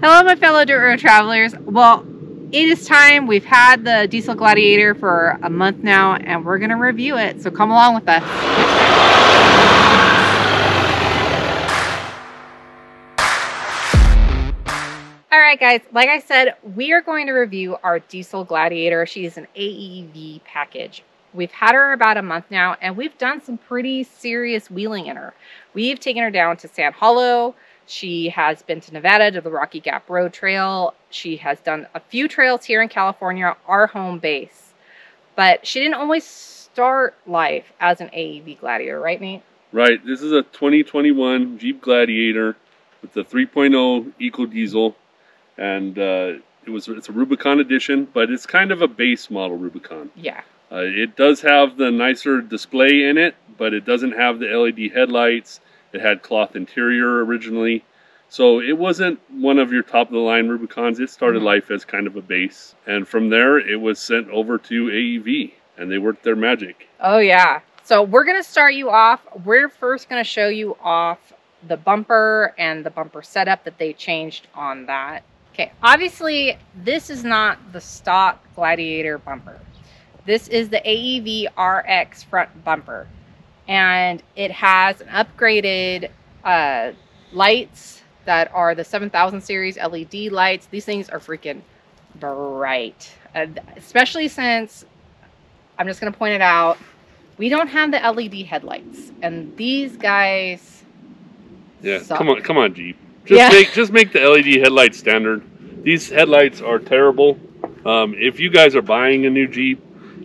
Hello, my fellow dirt road travelers. Well, it is time. We've had the Diesel Gladiator for a month now, and we're going to review it. So come along with us. All right, guys. Like I said, we are going to review our Diesel Gladiator. She is an AEV package. We've had her about a month now, and we've done some pretty serious wheeling in her. We've taken her down to Sand Hollow. She has been to Nevada to the Rocky Gap Road Trail. She has done a few trails here in California, our home base. But she didn't always start life as an AEV Gladiator, right, Nate? Right. This is a 2021 Jeep Gladiator with the 3.0 Eco Diesel. And it's a Rubicon edition, but it's kind of a base model Rubicon. Yeah. It does have the nicer display in it, but it doesn't have the LED headlights. It had cloth interior originally. So it wasn't one of your top-of-the-line Rubicons. It started life as kind of a base. And from there, it was sent over to AEV, and they worked their magic. Oh, yeah. So we're going to start you off. We're first going to show you off the bumper and the bumper setup that they changed on that. Okay, obviously, this is not the stock Gladiator bumper. This is the AEV RX front bumper. And it has an upgraded lights that are the 7000 series LED lights. These things are freaking bright, especially since, I'm just going to point it out, we don't have the LED headlights, and these guys suck. come on Jeep, just make the LED headlights standard. These headlights are terrible. If you guys are buying a new Jeep,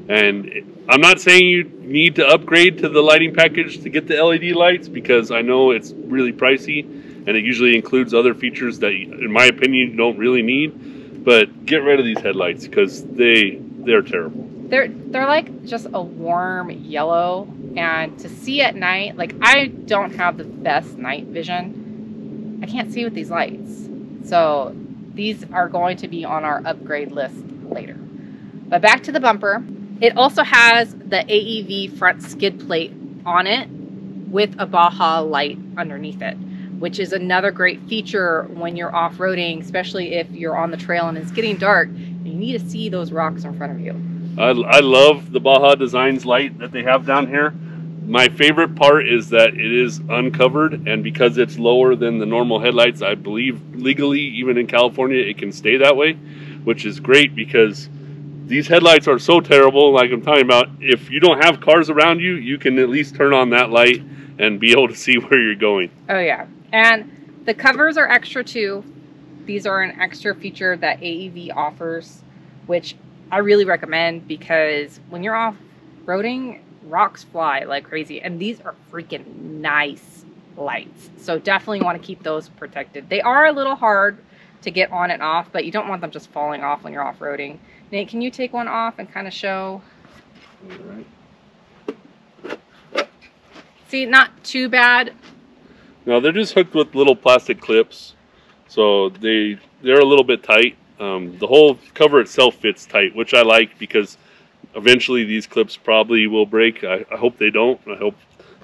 and I'm not saying you need to upgrade to the lighting package to get the LED lights, because I know it's really pricey and it usually includes other features that, in my opinion, you don't really need. But get rid of these headlights because they're terrible. They're like just a warm yellow, and to see at night, like, I don't have the best night vision. I can't see with these lights. So these are going to be on our upgrade list later. But back to the bumper. It also has the AEV front skid plate on it with a Baja light underneath it, which is another great feature when you're off-roading, especially if you're on the trail and it's getting dark and you need to see those rocks in front of you. I love the Baja Designs light that they have down here. My favorite part is that it is uncovered, and because it's lower than the normal headlights, I believe legally, even in California, it can stay that way, which is great because these headlights are so terrible. Like I'm talking about, if you don't have cars around you, you can at least turn on that light and be able to see where you're going. Oh yeah, and the covers are extra too. These are an extra feature that AEV offers, which I really recommend because when you're off-roading, rocks fly like crazy, and these are freaking nice lights. So definitely want to keep those protected. They are a little hard to get on and off, but you don't want them just falling off when you're off-roading. Nate, can you take one off and kind of show? All right. See, not too bad. No, they're just hooked with little plastic clips, so they're a little bit tight. The whole cover itself fits tight, which I like because eventually these clips probably will break. I hope they don't. I hope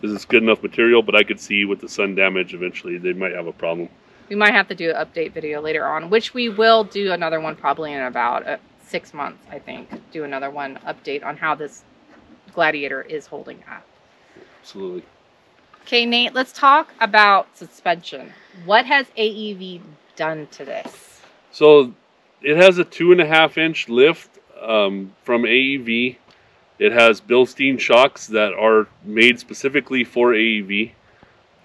this is good enough material, but I could see with the sun damage eventually they might have a problem. We might have to do an update video later on, which we will do another one probably in about 6 months, I think. Do another one update on how this Gladiator is holding up. Absolutely. Okay, Nate, let's talk about suspension. What has AEV done to this? So it has a 2.5-inch lift from AEV. It has Bilstein shocks that are made specifically for AEV.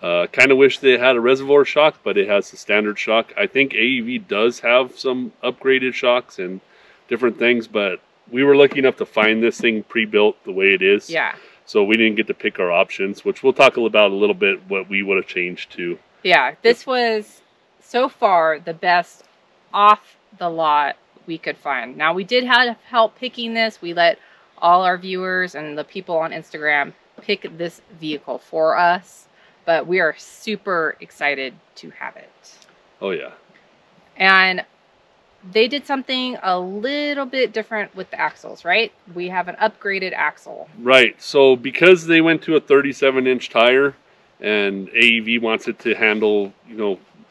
Kind of wish they had a reservoir shock, but it has the standard shock. I think AEV does have some upgraded shocks and different things, but we were lucky enough to find this thing pre-built the way it is. Yeah. So we didn't get to pick our options, which we'll talk about a little bit what we would have changed to. Yeah, this was so far the best off the lot we could find. Now, we did have help picking this. We let all our viewers and the people on Instagram pick this vehicle for us, but we are super excited to have it. Oh yeah. And they did something a little bit different with the axles, right? We have an upgraded axle. Right. So because they went to a 37-inch tire and AEV wants it to handle,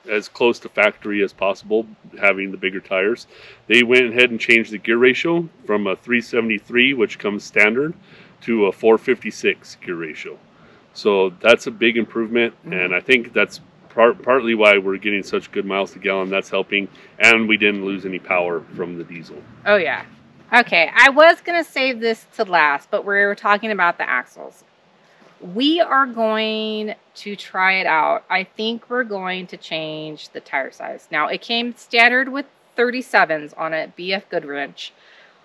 as close to factory as possible, having the bigger tires. They went ahead and changed the gear ratio from a 373, which comes standard, to a 456 gear ratio. So that's a big improvement, and I think that's partly why we're getting such good miles to gallon. That's helping, and we didn't lose any power from the diesel. Oh yeah. Okay, I was going to save this to last, but we're talking about the axles. We are going to try it out. I think we're going to change the tire size. Now, it came standard with 37s on it, BF Goodrich.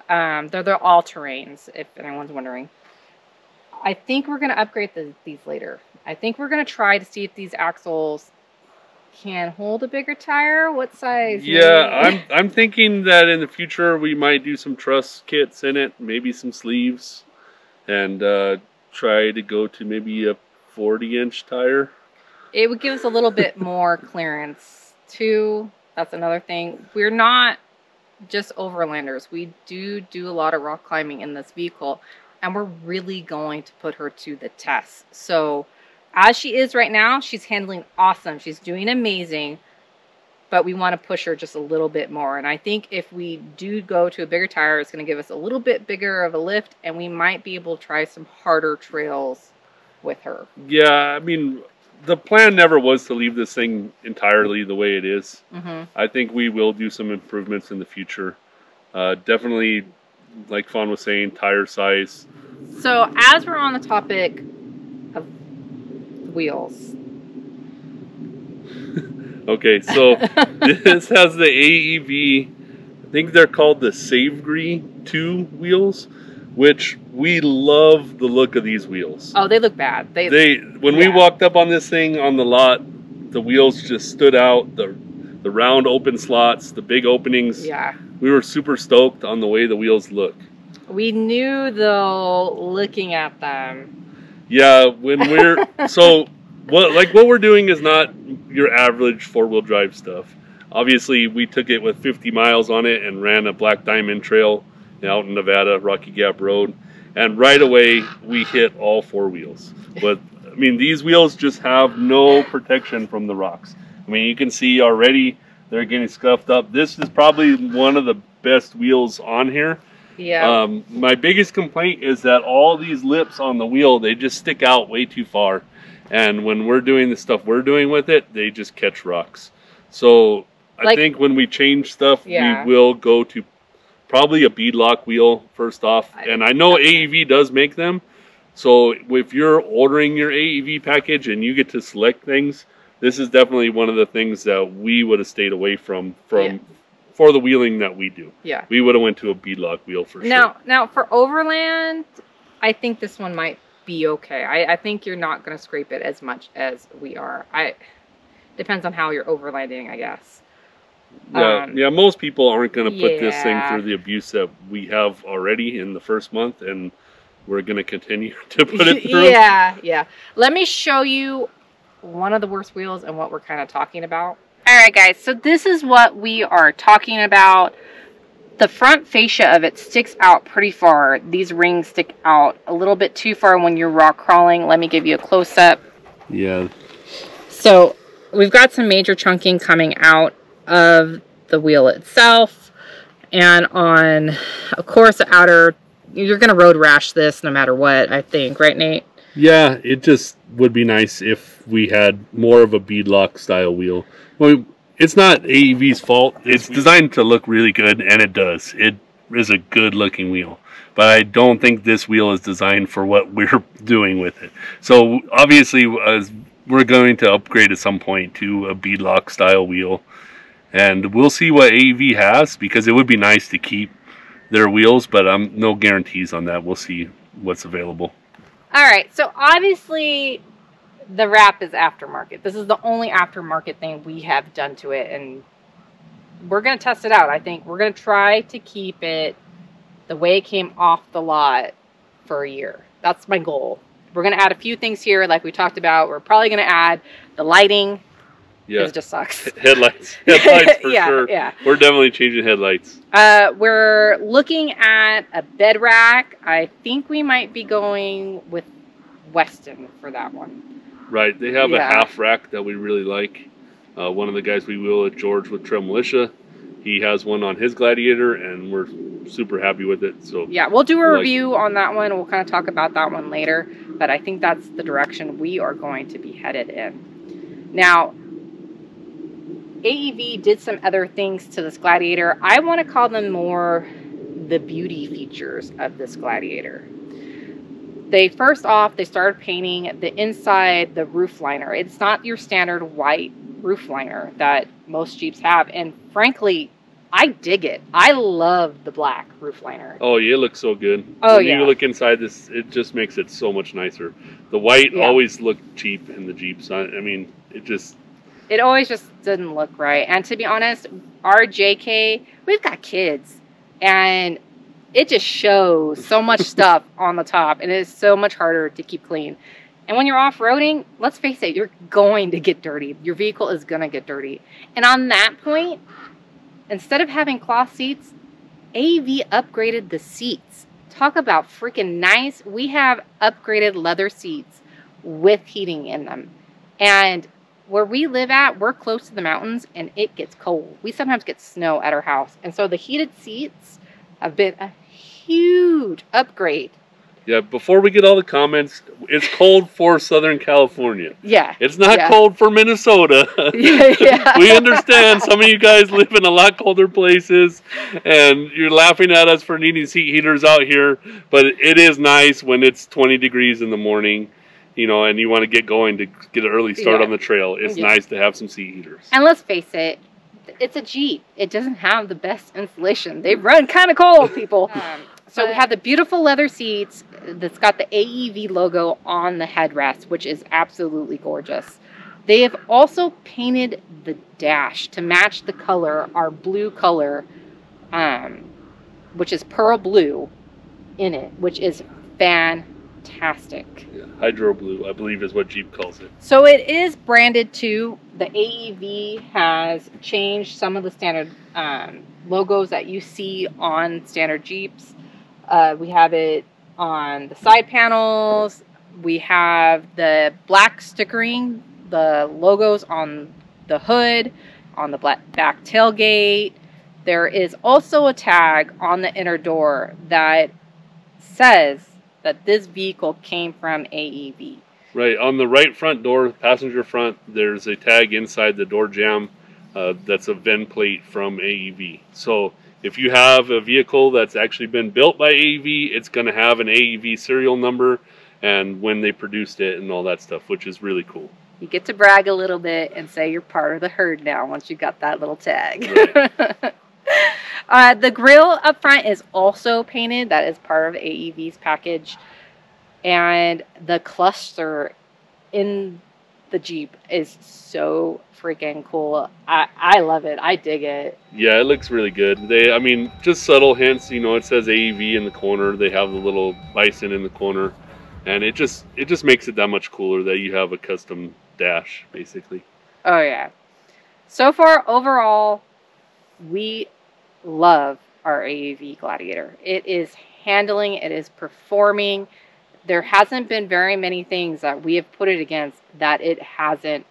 They're all-terrains, if anyone's wondering. I think we're going to upgrade these later. I think we're going to try to see if these axles can hold a bigger tire. What size? Yeah, I'm thinking that in the future we might do some truss kits in it, maybe some sleeves, and try to go to maybe a 40-inch tire. It would give us a little bit more clearance too. That's another thing. We're not just overlanders. We do a lot of rock climbing in this vehicle, and we're really going to put her to the test. So as she is right now, she's handling awesome. She's doing amazing, but we want to push her just a little bit more. And I think if we do go to a bigger tire, it's going to give us a little bit bigger of a lift, and we might be able to try some harder trails with her. Yeah, I mean, the plan never was to leave this thing entirely the way it is. I think we will do some improvements in the future. Definitely, like Fawn was saying, tire size. So as we're on the topic of wheels. Okay, so this has the AEV, I think they're called the Savegree 2 wheels, which we love the look of these wheels. Oh, they look bad. When we walked up on this thing on the lot, the wheels just stood out. The round open slots, the big openings. Yeah. We were super stoked on the way the wheels look. We knew though, looking at them. Yeah, when we're what we're doing is not your average four-wheel drive stuff. Obviously, we took it with 50 miles on it and ran a Black Diamond Trail out in Nevada, Rocky Gap Road, and right away we hit all four wheels. But I mean, these wheels just have no protection from the rocks. I mean, you can see already they're getting scuffed up. This is probably one of the best wheels on here. Yeah. My biggest complaint is that all these lips on the wheel, they just stick out way too far. And when we're doing the stuff we're doing with it, they just catch rocks. So I think when we change stuff, we will go to probably a beadlock wheel first off. And I know AEV does make them. So if you're ordering your AEV package and you get to select things, this is definitely one of the things that we would have stayed away from for the wheeling that we do. Yeah. We would have went to a beadlock wheel for sure. Now for overland, I think this one might be okay. I think you're not going to scrape it as much as we are. Depends on how you're overlanding, I guess. Yeah, most people aren't going to put this thing through the abuse that we have already in the first month, and we're going to continue to put it through. Yeah. Let me show you one of the worst wheels and what we're kind of talking about. All right, guys, so this is what we are talking about. The front fascia of it sticks out pretty far. These rings stick out a little bit too far when you're rock crawling. Let me give you a close-up. Yeah. So we've got some major chunking coming out of the wheel itself. And on, of course, the outer, you're going to road rash this no matter what, I think. Right, Nate? Yeah, it just would be nice if we had more of a beadlock style wheel. Well, it's not AEV's fault. It's designed to look really good, and it does. It is a good looking wheel. But I don't think this wheel is designed for what we're doing with it. So obviously, we're going to upgrade at some point to a beadlock style wheel. And we'll see what AEV has, because it would be nice to keep their wheels, but no guarantees on that. We'll see what's available. All right, so obviously the wrap is aftermarket. This is the only aftermarket thing we have done to it, and we're going to test it out. I think we're going to try to keep it the way it came off the lot for a year. That's my goal. We're going to add a few things here like we talked about. We're probably going to add the lighting. Yeah. It just sucks. Headlights for sure. Yeah. We're definitely changing headlights. We're looking at a bed rack. I think we might be going with Weston for that one. Right. They have a half rack that we really like. One of the guys we wheel with, George with Trail Militia, he has one on his Gladiator, and we're super happy with it. So yeah, we'll do a review on that one. We'll kind of talk about that one later, but I think that's the direction we are going to be headed in. Now, AEV did some other things to this Gladiator. I want to call them more the beauty features of this Gladiator. First off, they started painting the inside, the roof liner. It's not your standard white roof liner that most Jeeps have, and frankly, I dig it. I love the black roof liner. Oh, yeah, it looks so good. Oh, when yeah. you look inside this, it just makes it so much nicer. The white always looked cheap in the Jeeps. I mean, it always just didn't look right. And to be honest, our JK, we've got kids, and it just shows so much stuff on the top, and it is so much harder to keep clean. And when you're off-roading, let's face it, you're going to get dirty. Your vehicle is going to get dirty. And on that point, instead of having cloth seats, AEV upgraded the seats. Talk about freaking nice. We have upgraded leather seats with heating in them. And where we live at, we're close to the mountains, and it gets cold. We sometimes get snow at our house. And so the heated seats have been a huge upgrade. Yeah, before we get all the comments, it's cold for Southern California. Yeah. It's not cold for Minnesota. Yeah. We understand some of you guys live in a lot colder places, and you're laughing at us for needing seat heaters out here, but it is nice when it's 20 degrees in the morning, you know, and you want to get going to get an early start on the trail. It's nice to have some seat heaters. And let's face it, it's a Jeep. It doesn't have the best insulation. They run kind of cold, people. So we have the beautiful leather seats that's got the AEV logo on the headrest, which is absolutely gorgeous. They have also painted the dash to match the color, our blue color, which is pearl blue in it, which is fantastic. Yeah, hydro blue, I believe, is what Jeep calls it. So it is branded too. The AEV has changed some of the standard logos that you see on standard Jeeps. We have it on the side panels. We have the black stickering, the logos on the hood, on the back tailgate. There is also a tag on the inner door that says that this vehicle came from AEV. Right, on the right front door, passenger front, there's a tag inside the door jamb that's a VIN plate from AEV. So if you have a vehicle that's actually been built by AEV, it's going to have an AEV serial number and when they produced it and all that stuff, which is really cool. You get to brag a little bit and say you're part of the herd now once you got that little tag. Right. The grill up front is also painted. That is part of AEV's package. And the cluster in the Jeep is so freaking cool. I love it. I dig it. Yeah, it looks really good. I mean, just subtle hints. You know, it says AEV in the corner. They have the little bison in the corner, and it just makes it that much cooler that you have a custom dash, basically. Oh yeah. So far, overall, we love our AEV Gladiator. It is handling. It is performing. There hasn't been very many things that we have put it against that it hasn't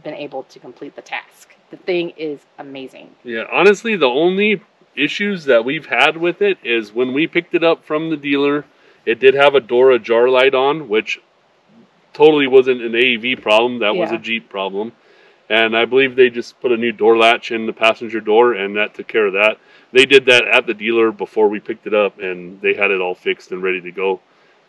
been able to complete the task. The thing is amazing. Yeah, honestly, the only issues that we've had with it is when we picked it up from the dealer, it did have a door ajar light on, which totally wasn't an AEV problem. That was a Jeep problem. And I believe they just put a new door latch in the passenger door, and that took care of that. They did that at the dealer before we picked it up, and they had it all fixed and ready to go.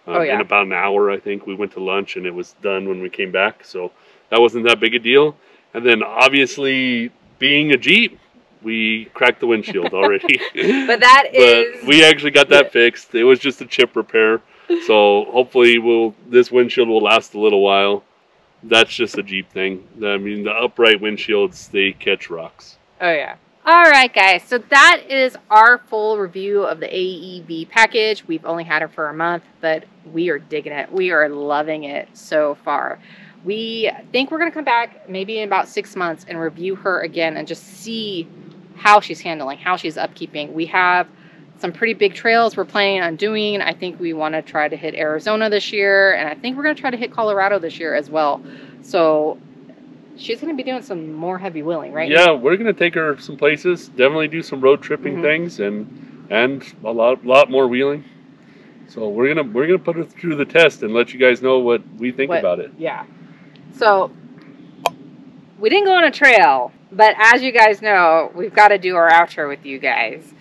In about an hour, I think. We went to lunch, and it was done when we came back. So that wasn't that big a deal. And then, obviously, being a Jeep, we cracked the windshield already. But we actually got that fixed. It was just a chip repair. So hopefully this windshield will last a little while. That's just a Jeep thing. I mean, the upright windshields, they catch rocks. Oh, yeah. All right, guys. So that is our full review of the AEV package. We've only had it for a month, but we are digging it. We are loving it so far. We think we're going to come back maybe in about 6 months and review her again and just see how she's handling, how she's upkeeping. We have some pretty big trails we're planning on doing. I think we want to try to hit Arizona this year, and I think we're going to try to hit Colorado this year as well. So she's going to be doing some more heavy wheeling, right? Yeah, we're going to take her some places. Definitely do some road tripping things and a lot more wheeling. So we're gonna put her through the test and let you guys know what we think about it. Yeah. So we didn't go on a trail, but as you guys know, we've got to do our outro with you guys.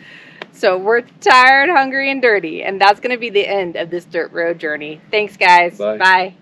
So we're tired, hungry, and dirty, and that's going to be the end of this dirt road journey. Thanks, guys. Bye. Bye.